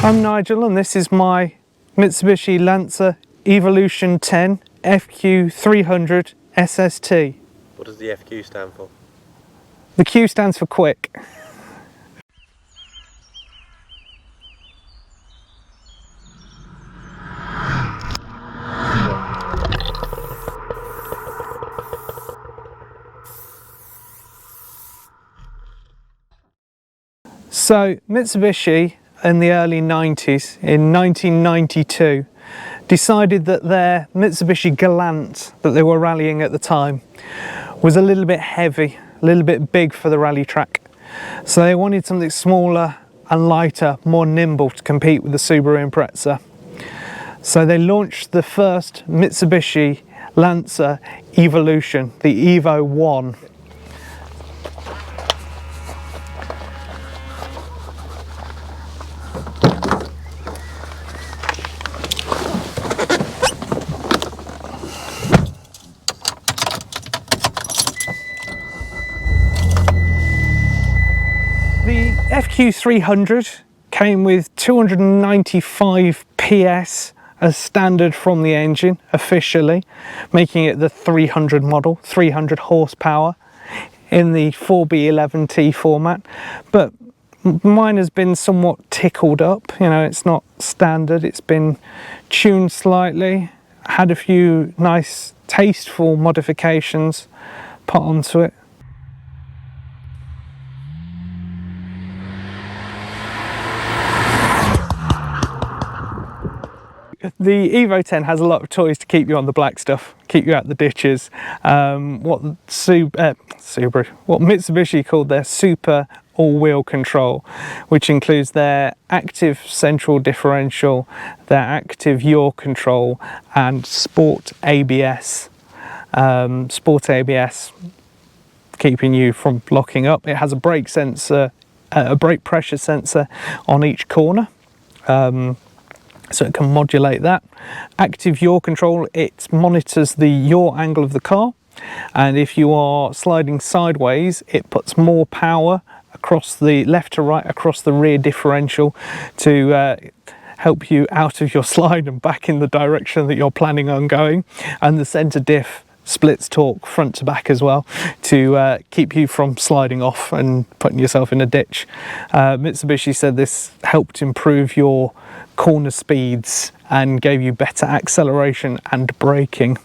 I'm Nigel and this is my Mitsubishi Lancer Evolution 10 FQ300 SST. What does the FQ stand for? The Q stands for quick. So Mitsubishi in the early 90s, in 1992, decided that their Mitsubishi Galant that they were rallying at the time was a little bit heavy, a little bit big for the rally track. So they wanted something smaller and lighter, more nimble to compete with the Subaru Impreza. So they launched the first Mitsubishi Lancer Evolution, the Evo 1. The FQ300 came with 295 PS as standard from the engine officially, making it the 300 model, 300 horsepower in the 4B11T format. But mine has been somewhat tickled up, you know, it's not standard, it's been tuned slightly, had a few nice tasteful modifications put onto it. The Evo 10 has a lot of toys to keep you on the black stuff, keep you out the ditches. What Mitsubishi called their super all-wheel control, which includes their active central differential, their active yaw control, and Sport ABS. Sport ABS keeping you from locking up. It has a brake sensor, a brake pressure sensor on each corner. So it can modulate that. Active yaw control, it monitors the yaw angle of the car, and if you are sliding sideways it puts more power across the left to right across the rear differential to help you out of your slide and back in the direction that you're planning on going. And the center diff splits torque front to back as well to keep you from sliding off and putting yourself in a ditch. Mitsubishi said this helped improve your corner speeds and gave you better acceleration and braking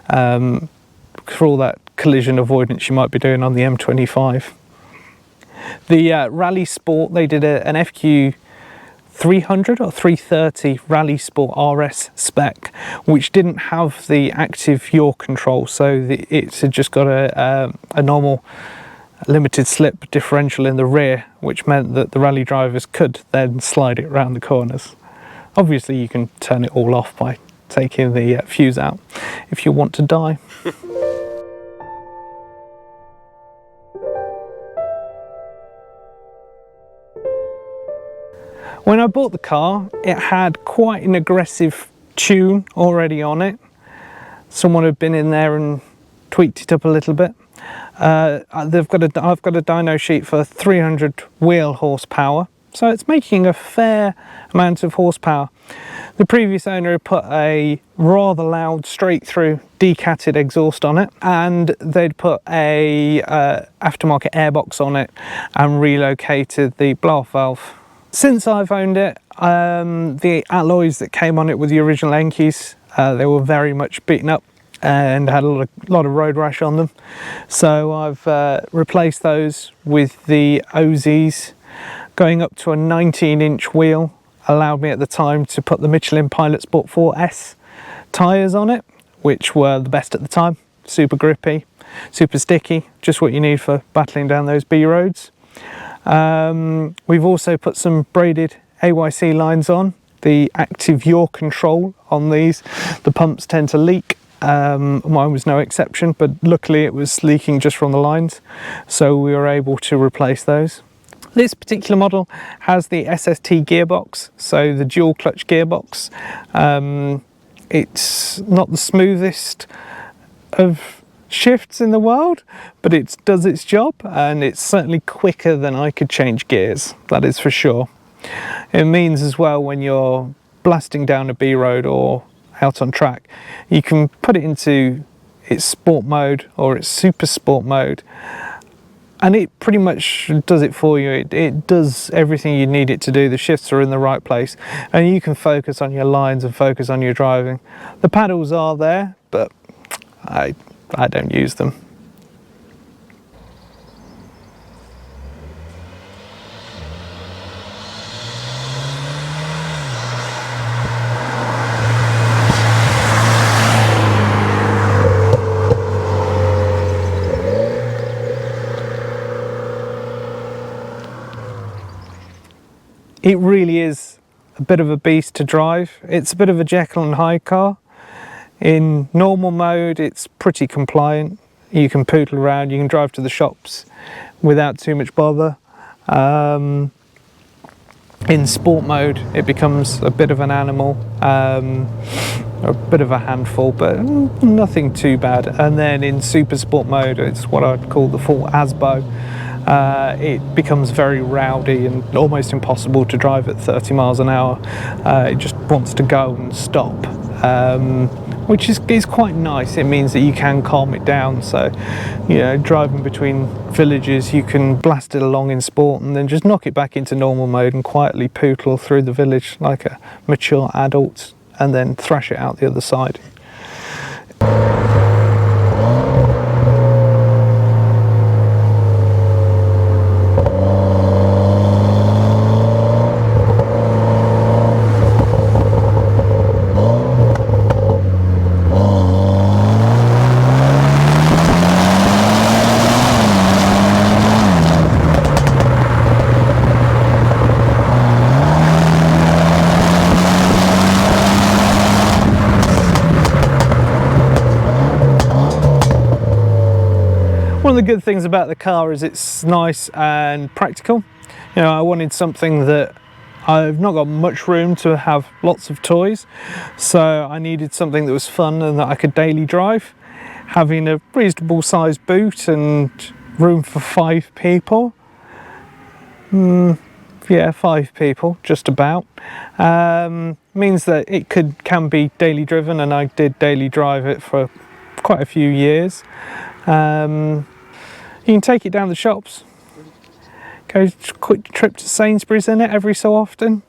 for all that collision avoidance you might be doing on the M25. The Rally Sport, they did an FQ 300 or 330 Rally Sport RS spec, which didn't have the active yaw control, so it's just got a normal limited slip differential in the rear, which meant that the rally drivers could then slide it around the corners. Obviously you can turn it all off by taking the fuse out if you want to die. When I bought the car, it had quite an aggressive tune already on it. Someone had been in there and tweaked it up a little bit. I've got a dyno sheet for 300 wheel horsepower, so it's making a fair amount of horsepower. The previous owner had put a rather loud straight through decatted exhaust on it, and they'd put a aftermarket airbox on it and relocated the blow-off valve. Since I've owned it, the alloys that came on it with the original Enkis, they were very much beaten up and had a lot of road rash on them. So I've replaced those with the OZs. Going up to a 19-inch wheel allowed me at the time to put the Michelin Pilot Sport 4S tyres on it, which were the best at the time. Super grippy, super sticky, just what you need for battling down those B roads. We've also put some braided AYC lines on, the active yaw control on these. The pumps tend to leak. Mine was no exception, but luckily it was leaking just from the lines, so we were able to replace those. This particular model has the SST gearbox, so the dual clutch gearbox. It's not the smoothest of shifts in the world, but it does its job, and it's certainly quicker than I could change gears, that is for sure. It means as well, when you're blasting down a B road or out on track, you can put it into its sport mode or its super sport mode, and it pretty much does it for you. It does everything you need it to do. The shifts are in the right place, and you can focus on your lines and focus on your driving. The paddles are there, but I don't use them. It really is a bit of a beast to drive. It's a bit of a Jekyll and Hyde car. In normal mode, it's pretty compliant. You can poodle around, you can drive to the shops without too much bother. In sport mode, it becomes a bit of an animal, a bit of a handful, but nothing too bad. And then in super sport mode, it's what I'd call the full ASBO. It becomes very rowdy and almost impossible to drive at 30 miles an hour. It just wants to go and stop, which is quite nice. It means that you can calm it down. So, you know, driving between villages, you can blast it along in sport and then just knock it back into normal mode and quietly poodle through the village like a mature adult, and then thrash it out the other side. One of the good things about the car is it's nice and practical. You know, I wanted something that I've not got much room to have lots of toys, so I needed something that was fun and that I could daily drive. Having a reasonable sized boot and room for 5 people. Yeah, 5 people, just about. Means that it can be daily driven, and I did daily drive it for quite a few years. You can take it down the shops, go a quick trip to Sainsbury's in it every so often.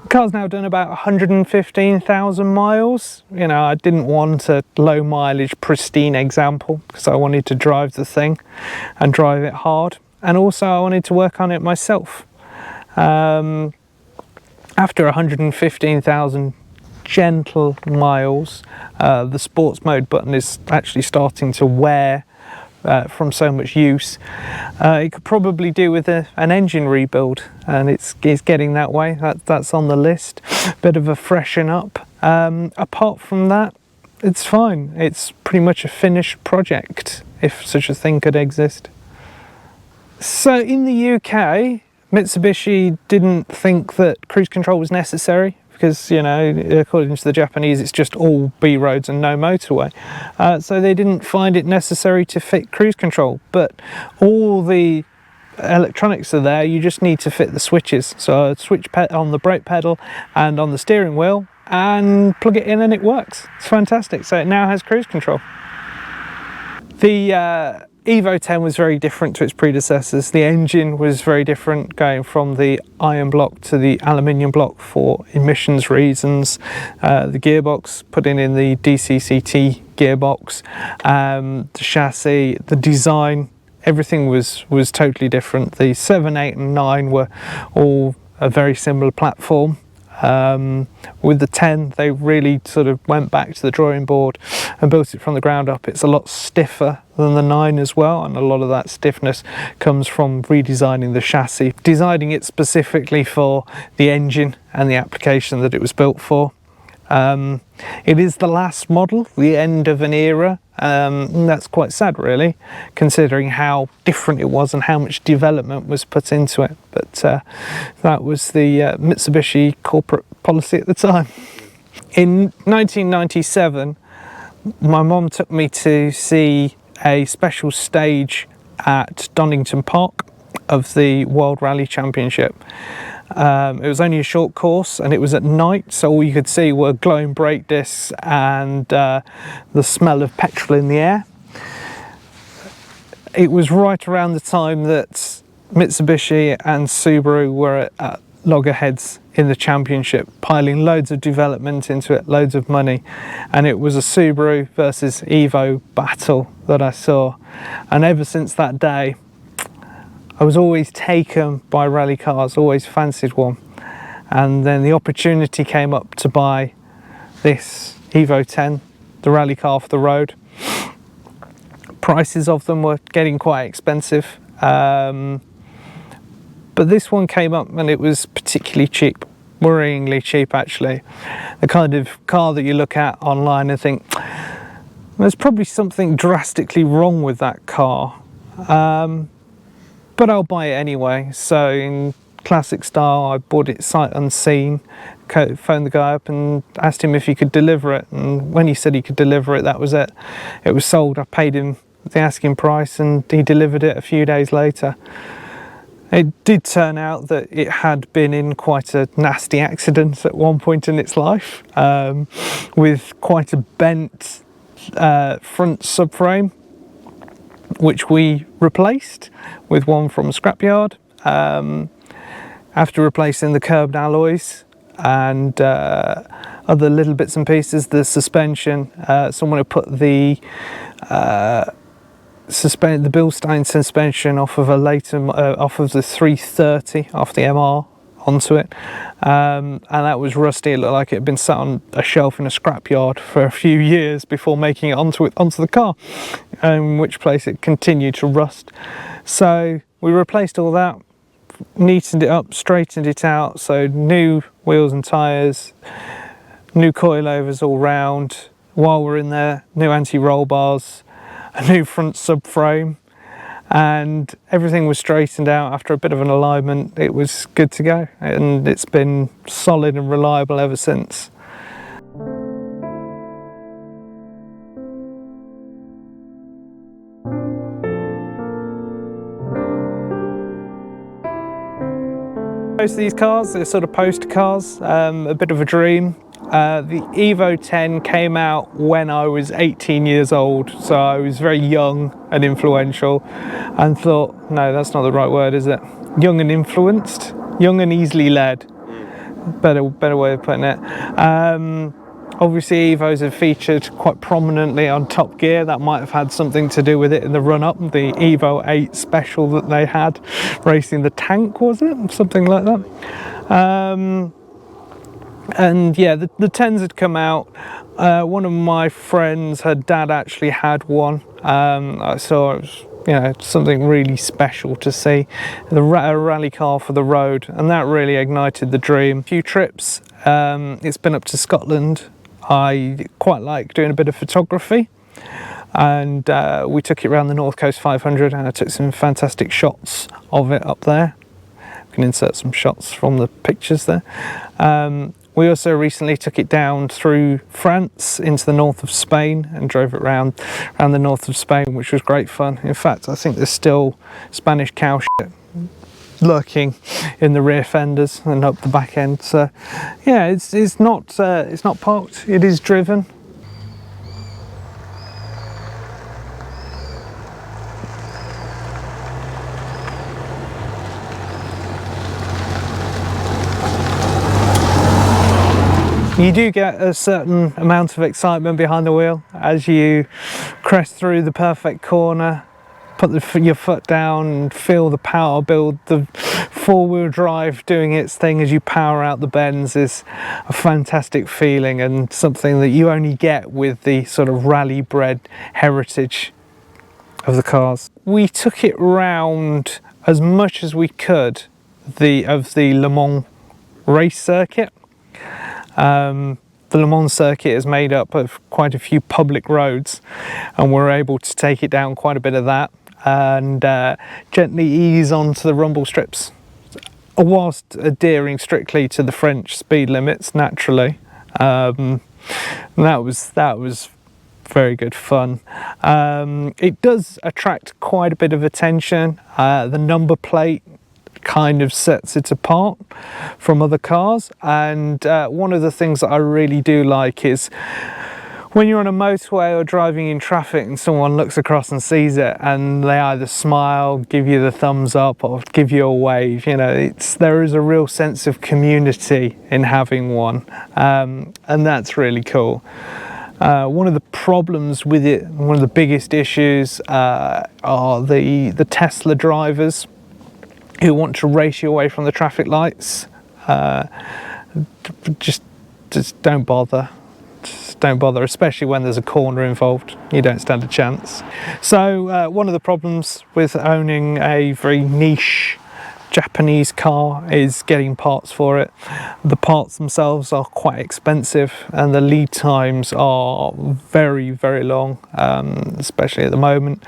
The car's now done about 115,000 miles. You know, I didn't want a low mileage pristine example because I wanted to drive the thing and drive it hard, and also I wanted to work on it myself. After 115,000 gentle miles, the sports mode button is actually starting to wear from so much use. It could probably do with an engine rebuild, and it's getting that way. That's on the list. Bit of a freshen up. Apart from that, it's fine. It's pretty much a finished project, if such a thing could exist. So in the UK, Mitsubishi didn't think that cruise control was necessary, because, you know, according to the Japanese, it's just all B roads and no motorway. So they didn't find it necessary to fit cruise control, but all the electronics are there. You just need to fit the switches. So a switch on the brake pedal and on the steering wheel, and plug it in and it works. It's fantastic. So it now has cruise control. The Evo 10 was very different to its predecessors. The engine was very different, going from the iron block to the aluminium block for emissions reasons. The gearbox, putting in the DCCT gearbox, the chassis, the design, everything was totally different. The 7, 8 and 9 were all a very similar platform. With the 10, they really sort of went back to the drawing board and built it from the ground up. It's a lot stiffer than the 9 as well, and a lot of that stiffness comes from redesigning the chassis, designing it specifically for the engine and the application that it was built for. It is the last model, the end of an era. And that's quite sad, really, considering how different it was and how much development was put into it. But that was the Mitsubishi corporate policy at the time. In 1997, my mom took me to see a special stage at Donington Park of the World Rally Championship. It was only a short course and it was at night, so all you could see were glowing brake discs and the smell of petrol in the air. It was right around the time that Mitsubishi and Subaru were at loggerheads in the championship, piling loads of development into it, loads of money, and it was a Subaru versus Evo battle that I saw. And ever since that day, I was always taken by rally cars, always fancied one. And then the opportunity came up to buy this Evo 10, the rally car for the road. Prices of them were getting quite expensive, but this one came up and it was particularly cheap, worryingly cheap actually. The kind of car that you look at online and think, there's probably something drastically wrong with that car, but I'll buy it anyway. So in classic style, I bought it sight unseen, phoned the guy up and asked him if he could deliver it, and when he said he could deliver it, that was it. It was sold. I paid him the asking price and he delivered it a few days later. It did turn out that it had been in quite a nasty accident at one point in its life, with quite a bent front subframe, which we replaced with one from a scrapyard. After replacing the curbed alloys and other little bits and pieces, the suspension, someone had put the Bilstein suspension off of a later, off of the 330, off the MR, onto it, and that was rusty. It looked like it had been sat on a shelf in a scrapyard for a few years before making it onto the car, in which place it continued to rust. So we replaced all that, neatened it up, straightened it out, so new wheels and tyres, new coilovers all round. While we're in there, new anti-roll bars, a new front subframe, and everything was straightened out. After a bit of an alignment, it was good to go, and it's been solid and reliable ever since. Most of these cars, they're sort of poster cars, a bit of a dream. The Evo 10 came out when I was 18 years old, so I was very young and influential, and thought, no, that's not the right word, is it? Young and influenced, young and easily led. Better way of putting it. Obviously Evos have featured quite prominently on Top Gear. That might have had something to do with it in the run-up, the Evo 8 special that they had, racing the tank, was it? Something like that. And yeah, the 10s had come out. One of my friends, her dad actually had one. I saw it was, you know, something really special to see, a rally car for the road, and that really ignited the dream. A few trips. It's been up to Scotland. I quite like doing a bit of photography, and we took it around the North Coast 500, and I took some fantastic shots of it up there. We can insert some shots from the pictures there. We also recently took it down through France into the north of Spain and drove it around the north of Spain, which was great fun. In fact, I think there's still Spanish cow shit lurking in the rear fenders and up the back end. So yeah, it's not parked, it is driven. You do get a certain amount of excitement behind the wheel as you crest through the perfect corner, put your foot down and feel the power build. The four-wheel drive doing its thing as you power out the bends is a fantastic feeling, and something that you only get with the sort of rally-bred heritage of the cars. We took it round as much as we could of the Le Mans race circuit. The Le Mans circuit is made up of quite a few public roads, and we're able to take it down quite a bit of that and gently ease onto the rumble strips, whilst adhering strictly to the French speed limits naturally. That was very good fun. It does attract quite a bit of attention. The number plate kind of sets it apart from other cars, and one of the things that I really do like is when you're on a motorway or driving in traffic and someone looks across and sees it and they either smile, give you the thumbs up, or give you a wave. You know, there is a real sense of community in having one, and that's really cool. One of the problems with it, one of the biggest issues, are the Tesla drivers who want to race you away from the traffic lights. Just don't bother. Just don't bother, especially when there's a corner involved. You don't stand a chance. So one of the problems with owning a very niche Japanese car is getting parts for it. The parts themselves are quite expensive and the lead times are very, very long, especially at the moment.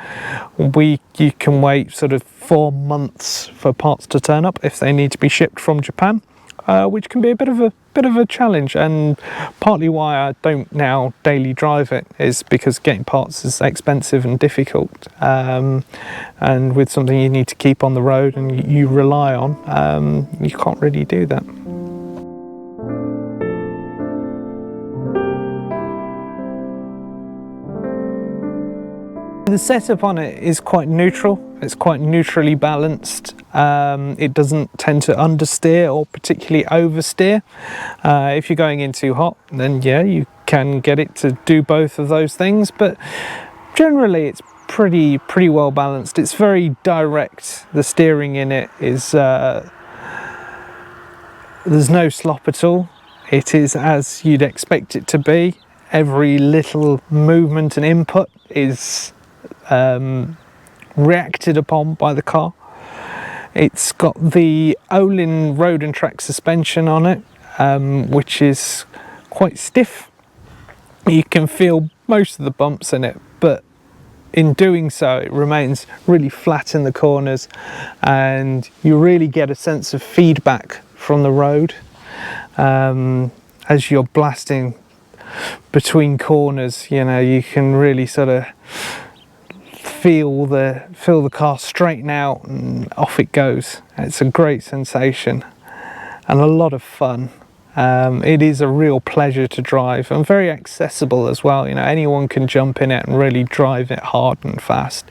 You can wait sort of 4 months for parts to turn up if they need to be shipped from Japan, which can be a bit of a challenge, and partly why I don't now daily drive it is because getting parts is expensive and difficult, and with something you need to keep on the road and you rely on, you can't really do that. The setup on it is quite neutral. It's quite neutrally balanced. It doesn't tend to understeer or particularly oversteer. If you're going in too hot, then yeah, you can get it to do both of those things, but generally it's pretty well balanced. It's very direct. The steering in it is there's no slop at all. It is as you'd expect it to be. Every little movement and input is reacted upon by the car. It's got the Olin road and track suspension on it, which is quite stiff. You can feel most of the bumps in it, but in doing so it remains really flat in the corners and you really get a sense of feedback from the road as you're blasting between corners. You know, you can really sort of feel the car straighten out and off it goes. It's a great sensation and a lot of fun. It is a real pleasure to drive and very accessible as well. You know, anyone can jump in it and really drive it hard and fast.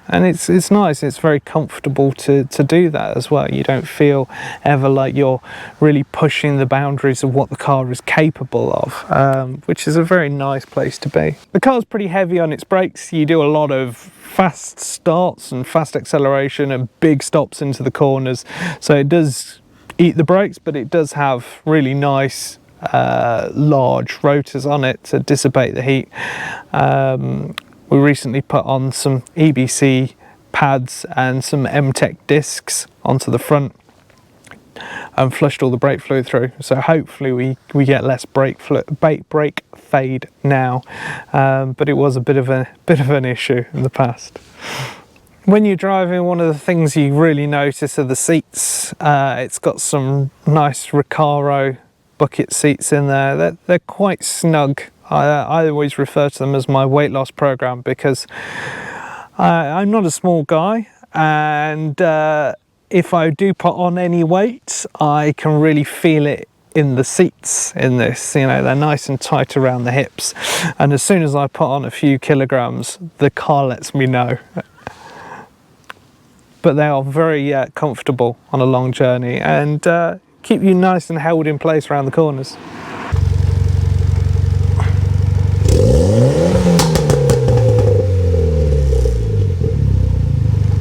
And it's nice, it's very comfortable to do that as well. You don't feel ever like you're really pushing the boundaries of what the car is capable of, which is a very nice place to be. The car's pretty heavy on its brakes. You do a lot of fast starts and fast acceleration and big stops into the corners. So it does eat the brakes, but it does have really nice large rotors on it to dissipate the heat. We recently put on some EBC pads and some M-Tech discs onto the front and flushed all the brake fluid through. So hopefully we get less brake fade now, but it was a bit of an issue in the past. When you're driving, one of the things you really notice are the seats. It's got some nice Recaro bucket seats in there. They're quite snug. I always refer to them as my weight loss program because I'm not a small guy, and if I do put on any weight, I can really feel it in the seats in this. You know, they're nice and tight around the hips, and as soon as I put on a few kilograms, the car lets me know. But they are very comfortable on a long journey and keep you nice and held in place around the corners.